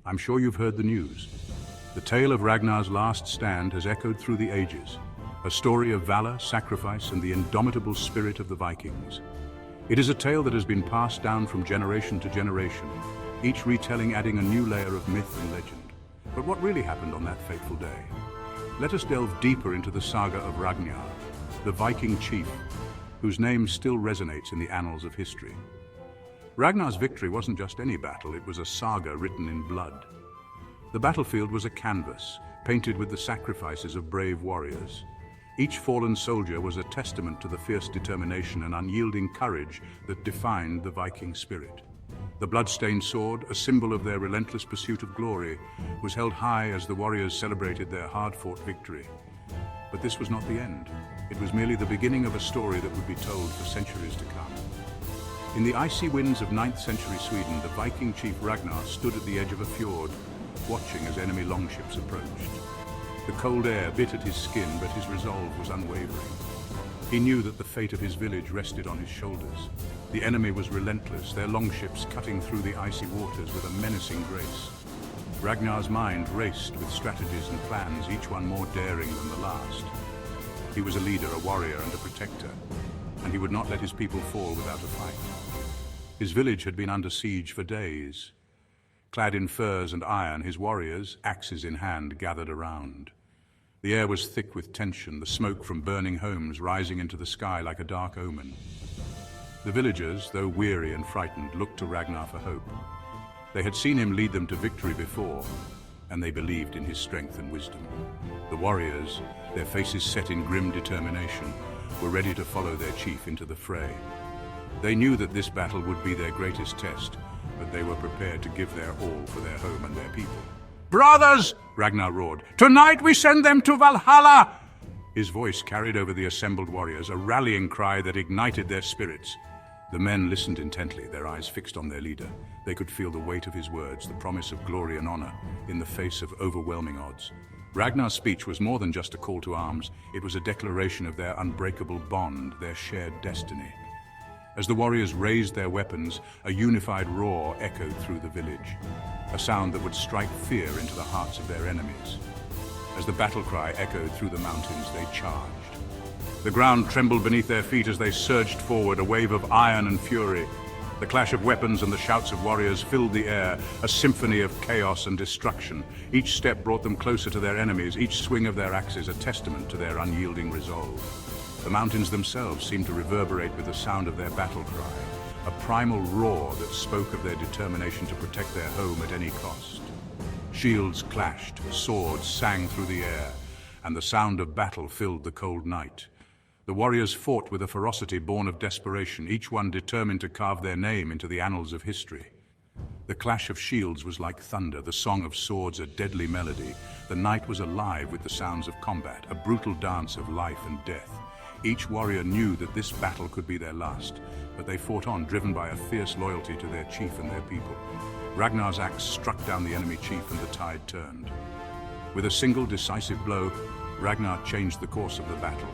I'm sure you've heard the news. The tale of Ragnar's last stand has echoed through the ages, a story of valor, sacrifice, and the indomitable spirit of the Vikings. It is a tale that has been passed down from generation to generation, each retelling adding a new layer of myth and legend. But what really happened on that fateful day? Let us delve deeper into the saga of Ragnar, the Viking chief, whose name still resonates in the annals of history. Ragnar's victory wasn't just any battle, it was a saga written in blood. The battlefield was a canvas, painted with the sacrifices of brave warriors. Each fallen soldier was a testament to the fierce determination and unyielding courage that defined the Viking spirit. The blood-stained sword, a symbol of their relentless pursuit of glory, was held high as the warriors celebrated their hard-fought victory. But this was not the end. It was merely the beginning of a story that would be told for centuries to come. In the icy winds of 9th century Sweden, the Viking chief Ragnar stood at the edge of a fjord, watching as enemy longships approached. The cold air bit at his skin, but his resolve was unwavering. He knew that the fate of his village rested on his shoulders. The enemy was relentless, their longships cutting through the icy waters with a menacing grace. Ragnar's mind raced with strategies and plans, each one more daring than the last. He was a leader, a warrior, and a protector, and he would not let his people fall without a fight. His village had been under siege for days. Clad in furs and iron, his warriors, axes in hand, gathered around. The air was thick with tension, the smoke from burning homes rising into the sky like a dark omen. The villagers, though weary and frightened, looked to Ragnar for hope. They had seen him lead them to victory before, and they believed in his strength and wisdom. The warriors, their faces set in grim determination, were ready to follow their chief into the fray. They knew that this battle would be their greatest test, but they were prepared to give their all for their home and their people. "Brothers!" Ragnar roared. "Tonight we send them to Valhalla!" His voice carried over the assembled warriors, a rallying cry that ignited their spirits. The men listened intently, their eyes fixed on their leader. They could feel the weight of his words, the promise of glory and honor, in the face of overwhelming odds. Ragnar's speech was more than just a call to arms. It was a declaration of their unbreakable bond, their shared destiny. As the warriors raised their weapons, a unified roar echoed through the village, a sound that would strike fear into the hearts of their enemies. As the battle cry echoed through the mountains, they charged. The ground trembled beneath their feet as they surged forward, a wave of iron and fury. The clash of weapons and the shouts of warriors filled the air, a symphony of chaos and destruction. Each step brought them closer to their enemies, each swing of their axes a testament to their unyielding resolve. The mountains themselves seemed to reverberate with the sound of their battle cry, a primal roar that spoke of their determination to protect their home at any cost. Shields clashed, swords sang through the air, and the sound of battle filled the cold night. The warriors fought with a ferocity born of desperation, each one determined to carve their name into the annals of history. The clash of shields was like thunder, the song of swords a deadly melody. The night was alive with the sounds of combat, a brutal dance of life and death. Each warrior knew that this battle could be their last, but they fought on, driven by a fierce loyalty to their chief and their people. Ragnar's axe struck down the enemy chief and the tide turned. With a single decisive blow, Ragnar changed the course of the battle.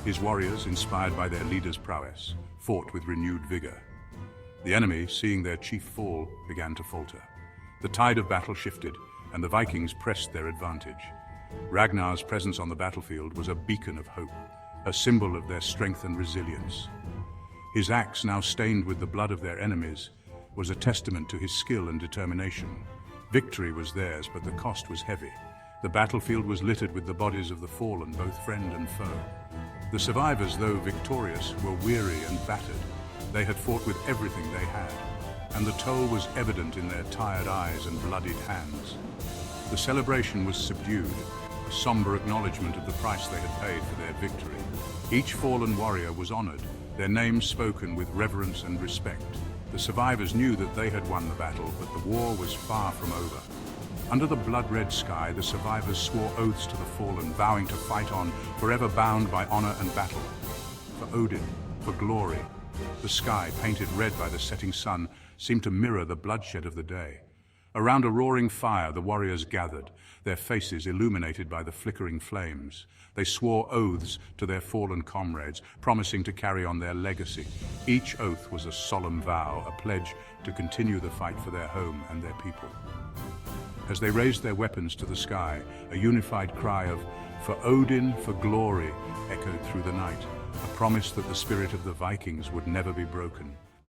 His warriors, inspired by their leader's prowess, fought with renewed vigor. The enemy, seeing their chief fall, began to falter. The tide of battle shifted, and the Vikings pressed their advantage. Ragnar's presence on the battlefield was a beacon of hope, a symbol of their strength and resilience. His axe, now stained with the blood of their enemies, was a testament to his skill and determination. Victory was theirs, but the cost was heavy. The battlefield was littered with the bodies of the fallen, both friend and foe. The survivors, though victorious, were weary and battered. They had fought with everything they had, and the toll was evident in their tired eyes and bloodied hands. The celebration was subdued, a somber acknowledgement of the price they had paid for their victory. Each fallen warrior was honored, their names spoken with reverence and respect. The survivors knew that they had won the battle, but the war was far from over. Under the blood-red sky, the survivors swore oaths to the fallen, vowing to fight on, forever bound by honor and battle. For Odin, for glory. The sky, painted red by the setting sun, seemed to mirror the bloodshed of the day. Around a roaring fire, the warriors gathered, their faces illuminated by the flickering flames. They swore oaths to their fallen comrades, promising to carry on their legacy. Each oath was a solemn vow, a pledge to continue the fight for their home and their people. As they raised their weapons to the sky, a unified cry of "For Odin, for glory" echoed through the night, a promise that the spirit of the Vikings would never be broken.